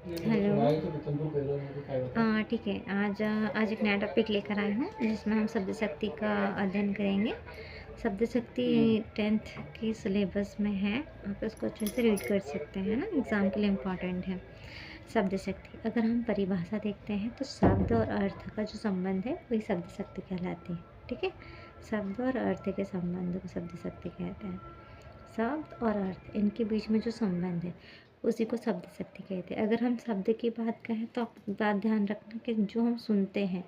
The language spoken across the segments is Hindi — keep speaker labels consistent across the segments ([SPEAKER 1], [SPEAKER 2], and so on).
[SPEAKER 1] हेलो। ठीक है। आज एक नया टॉपिक लेकर आए हूँ जिसमें हम शब्द शक्ति का अध्ययन करेंगे। शब्द शक्ति 10th की सिलेबस में है, आप इसको अच्छे से रीड कर सकते हैं ना, एग्ज़ाम के लिए इम्पॉर्टेंट है। शब्द शक्ति, अगर हम परिभाषा देखते हैं तो शब्द और अर्थ का जो संबंध है वही शब्द शक्ति कहलाती है। ठीक है, शब्द और अर्थ के संबंध को शब्द शक्ति कहते हैं। शब्द और अर्थ, इनके बीच में जो संबंध है उसी को शब्द शक्ति कहते हैं। अगर हम शब्द की बात कहें तो आप बात ध्यान रखना कि जो हम सुनते हैं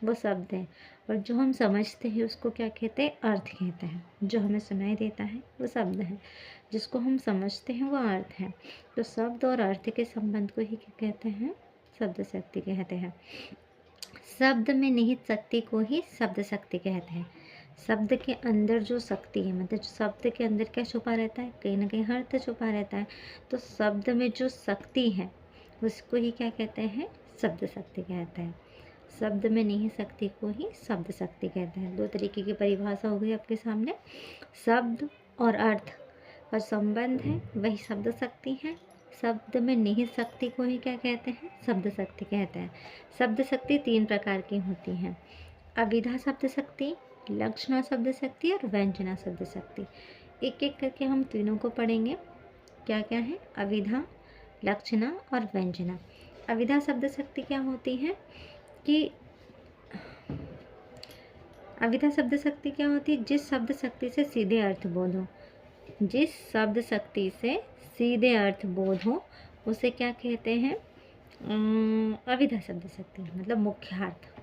[SPEAKER 1] वो शब्द है, और जो हम समझते हैं उसको क्या कहते हैं, अर्थ कहते हैं। जो हमें सुनाई देता है वो शब्द है, जिसको हम समझते हैं वो अर्थ है। तो शब्द और अर्थ के संबंध को ही क्या कहते हैं, शब्द शक्ति कहते हैं। शब्द में निहित शक्ति को ही शब्द शक्ति कहते हैं। शब्द के अंदर जो शक्ति है, मतलब जो शब्द के अंदर क्या छुपा रहता है, कहीं ना कहीं अर्थ छुपा रहता है। तो शब्द में जो शक्ति है उसको ही क्या कहते हैं, शब्द शक्ति कहते हैं। शब्द में निहित शक्ति को ही शब्द शक्ति कहते हैं। दो तरीके की परिभाषा हो गई आपके सामने। शब्द और अर्थ का संबंध है वही शब्द शक्ति है। शब्द में निहित शक्ति को ही क्या कहते हैं, शब्द शक्ति कहते हैं। शब्द शक्ति 3 प्रकार की होती हैं: अविधा शब्द शक्ति, लक्षणा शब्द शक्ति और व्यंजना शब्द शक्ति। एक एक करके हम तीनों को पढ़ेंगे। क्या क्या है, अविधा, लक्षणा और व्यंजना। अविधा शब्द शक्ति क्या होती है कि अविधा शब्द शक्ति क्या होती है, जिस शब्द शक्ति से सीधे अर्थ बोध हो। जिस शब्द शक्ति से सीधे अर्थ बोध हो उसे क्या कहते हैं, अविधा शब्द शक्ति। मतलब मुख्य अर्थ,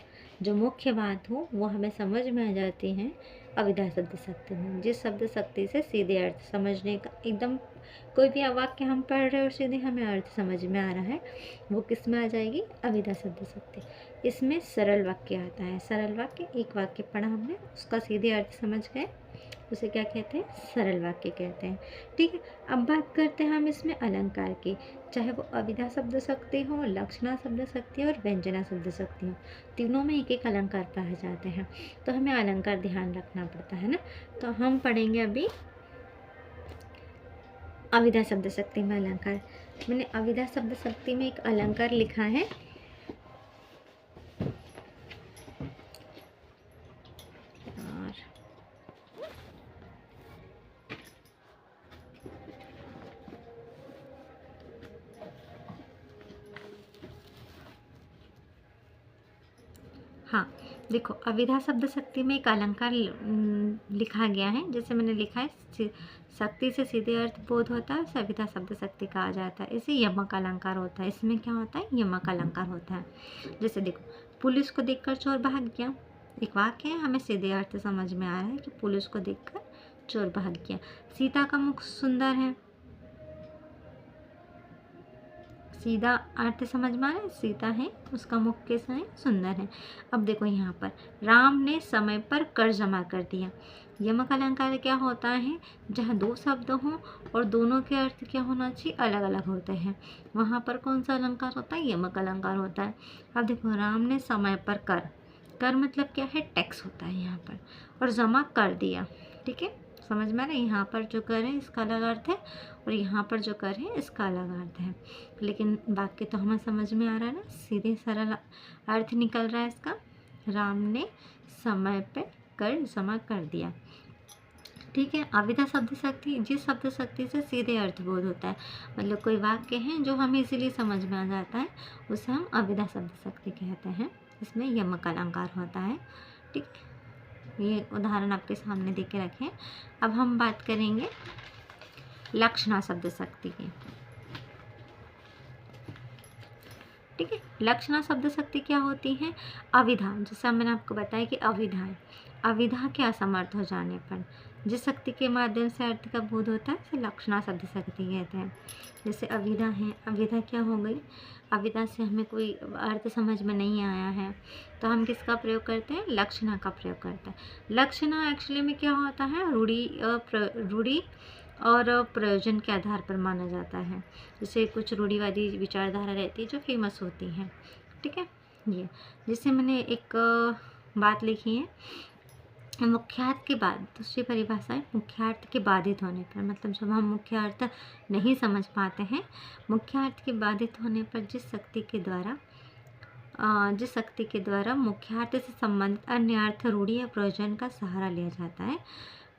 [SPEAKER 1] जो मुख्य बात हो वो हमें समझ में आ जाती है अविधा शब्द शक्ति में। जिस शब्द शक्ति से सीधे अर्थ समझने का, एकदम कोई भी वाक्य हम पढ़ रहे हैं और सीधे हमें अर्थ समझ में आ रहा है, वो किस में आ जाएगी, अविधा शब्द शक्ति। इसमें सरल वाक्य आता है। सरल वाक्य, एक वाक्य पढ़ा हमने, उसका सीधे अर्थ समझ गए, उसे क्या कहते हैं, सरल वाक्य कहते हैं। ठीक है, अब बात करते हैं हम इसमें अलंकार की। चाहे वो अविधा शब्द शक्ति हो, लक्षणा शब्द शक्ति और व्यंजना शब्द शक्ति हो, तीनों में एक एक अलंकार पाए जाते हैं। तो हमें अलंकार ध्यान रखना पड़ता है ना। तो हम पढ़ेंगे अभी अविधा शब्द शक्ति में अलंकार। मैंने अविधा शब्द शक्ति में एक अलंकार लिखा है, हाँ देखो, अविधा शब्द शक्ति में एक अलंकार लिखा गया है। जैसे मैंने लिखा है, शक्ति से सीधे अर्थ बोध होता है, उसे अविधा शब्द शक्ति कहा जाता है। इसे यमक अलंकार होता है। इसमें क्या होता है, यमक अलंकार होता है। जैसे देखो, पुलिस को देखकर चोर भाग गया, एक वाक्य है, हमें सीधे अर्थ समझ में आ रहा है कि पुलिस को देखकर चोर भाग गया। सीता का मुख सुंदर है, सीधा अर्थ समझ में आ रहा है, सीता है, उसका मुख कैसा है, सुंदर है। अब देखो यहाँ पर, राम ने समय पर कर जमा कर दिया। यमक अलंकार क्या होता है, जहाँ दो शब्द हों और दोनों के अर्थ क्या होना चाहिए, अलग अलग होते हैं, वहाँ पर कौन सा अलंकार होता है, यमक अलंकार होता है। अब देखो, राम ने समय पर कर, कर मतलब क्या है, टैक्स होता है यहाँ पर, और जमा कर दिया। ठीक है, समझ में आ रहा है, यहाँ पर जो कर है इसका अलग अर्थ है और यहाँ पर जो कर है इसका अलग अर्थ है। लेकिन वाक्य तो हमें समझ में आ रहा है ना, सीधे सरल अर्थ निकल रहा है इसका। राम ने समय पे कर जमा कर दिया। ठीक है, अविधा शब्द शक्ति, जिस शब्द शक्ति से सीधे अर्थ बोध होता है, मतलब कोई वाक्य है जो हमें इसीलिए समझ में आ जाता है, उसे हम अविधा शब्द शक्ति कहते हैं। इसमें यमक अलंकार होता है। ठीक है, ये उदाहरण आपके सामने दे के रखें। अब हम बात करेंगे लक्षणा शब्द शक्ति की। ठीक है, लक्षणा शब्द शक्ति क्या होती है, अविधा, जैसा मैंने आपको बताया कि अविधा है। अविधा के असमर्थ हो जाने पर जिस शक्ति के माध्यम से अर्थ का बोध होता है उसे लक्षणा शब्द शक्ति कहते हैं। जैसे अविधा है, अविधा क्या हो गई, अविधा से हमें कोई अर्थ समझ में नहीं आया है तो हम किसका प्रयोग करते हैं, लक्षणा का प्रयोग करते हैं। लक्षणा एक्चुअली में क्या होता है, रूढ़ी और प्रयोजन के आधार पर माना जाता है। जैसे कुछ रूढ़िवादी विचारधारा रहती है जो फेमस होती है। ठीक है, ये जैसे मैंने एक बात लिखी है, मुख्यार्थ के बाद, दूसरी परिभाषा है मुख्यार्थ के बाधित होने पर, मतलब जब हम मुख्यार्थ नहीं समझ पाते हैं, मुख्यार्थ के बाधित होने पर जिस शक्ति के द्वारा मुख्यार्थ से संबंधित अन्य अर्थ, रूढ़ि या प्रयोजन का सहारा लिया जाता है।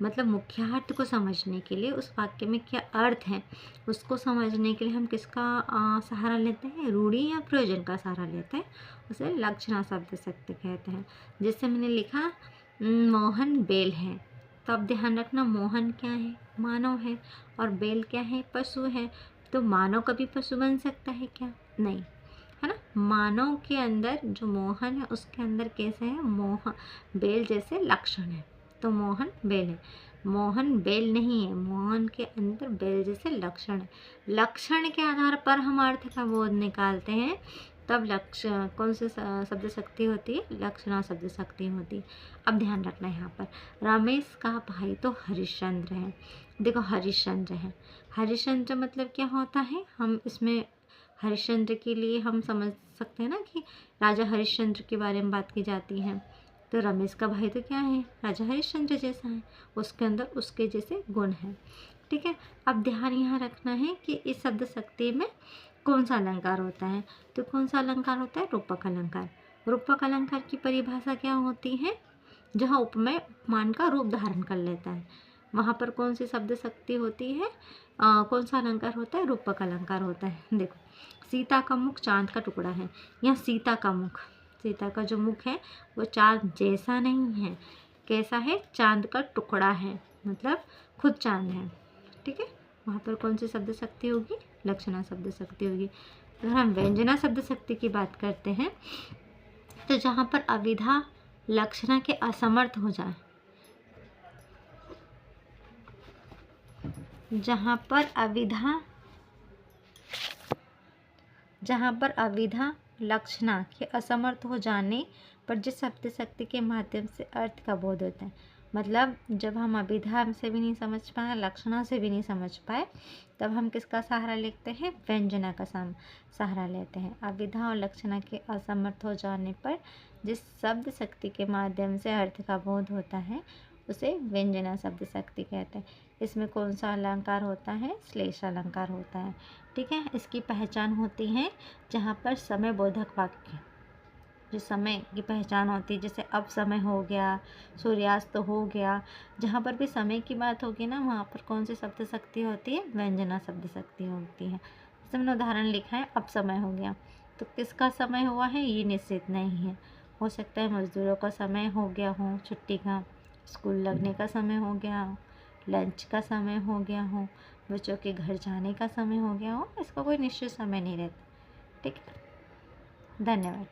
[SPEAKER 1] मतलब मुख्यार्थ को समझने के लिए, उस वाक्य में क्या अर्थ है उसको समझने के लिए हम किसका सहारा लेते हैं? रूढ़ि या प्रयोजन का सहारा लेते हैं। उसे लक्षणा शब्द शक्ति कहते हैं। जैसे मैंने लिखा मोहन बैल है, तो अब ध्यान रखना मोहन क्या है? मानव है, और बैल क्या है? पशु है। तो मानव कभी पशु बन सकता है क्या? नहीं, है ना। मानव के अंदर जो मोहन है उसके अंदर कैसे है? बैल जैसे लक्षण है, तो मोहन बैल है। मोहन बैल नहीं है, मोहन के अंदर बैल जैसे लक्षण है। लक्षण के आधार पर हम अर्थ का बोध निकालते हैं, तब कौन सी शब्द शक्ति होती है? लक्षणा शब्द शक्ति होती है। अब ध्यान रखना यहाँ पर, रमेश का भाई तो हरिश्चंद्र है। देखो हरिश्चंद्र है, हरिश्चंद्र मतलब क्या होता है? हम इसमें हरिश्चंद्र के लिए हम समझ सकते हैं ना कि राजा हरिश्चंद्र के बारे में बात की जाती है। तो रमेश का भाई तो क्या है? राजा हरिश्चंद्र जैसा है, उसके अंदर उसके जैसे गुण हैं। ठीक है। अब ध्यान यहाँ रखना है कि इस शब्द शक्ति में कौन सा अलंकार होता है? तो कौन सा अलंकार होता है? रूपक अलंकार। रूपक अलंकार की परिभाषा क्या होती है? जहाँ उपमेय उपमान का रूप धारण कर लेता है, वहाँ पर कौन सी शब्द शक्ति होती है? कौन सा अलंकार होता है? रूपक अलंकार होता है। देखो, सीता का मुख चांद का टुकड़ा है। यहाँ सीता का मुख, सीता का जो मुख है वो चांद जैसा नहीं है, कैसा है? चांद का टुकड़ा है, मतलब खुद चांद है। ठीक है। वहाँ पर कौन सी शब्द शक्ति होगी? लक्षणा शब्द शक्ति होगी। अगर हम व्यंजना शब्द शक्ति की बात करते हैं, तो जहाँ पर अविधा लक्षणा के असमर्थ हो जाए, जहाँ पर अविधा लक्षणा के असमर्थ हो जाने पर जिस शब्द शक्ति के माध्यम से अर्थ का बोध होता है, मतलब जब हम अभिधा से भी नहीं समझ पाए, लक्षणा से भी नहीं समझ पाए, तब हम किसका सहारा लेते हैं? व्यंजना का सहारा लेते हैं। अभिधा और लक्षणा के असमर्थ हो जाने पर जिस शब्द शक्ति के माध्यम से अर्थ का बोध होता है उसे व्यंजना शब्द शक्ति कहते हैं। इसमें कौन सा अलंकार होता है? श्लेष अलंकार होता है। ठीक है। इसकी पहचान होती है जहाँ पर समय बोधक वाक्य, जो समय की पहचान होती है, जैसे अब समय हो गया, सूर्यास्त हो गया, जहाँ पर भी समय की बात होगी ना, वहाँ पर कौन सी शब्द शक्ति होती है? व्यंजना शब्द शक्ति होती है। जैसे मैंने उदाहरण लिखा है, अब समय हो गया, तो किसका समय हुआ है ये निश्चित नहीं है। हो सकता है मजदूरों का समय हो गया हो, छुट्टी का, स्कूल लगने का समय हो गया हो, लंच का समय हो गया हो, बच्चों के घर जाने का समय हो गया हो। इसका कोई निश्चित समय नहीं रहता। ठीक है। धन्यवाद।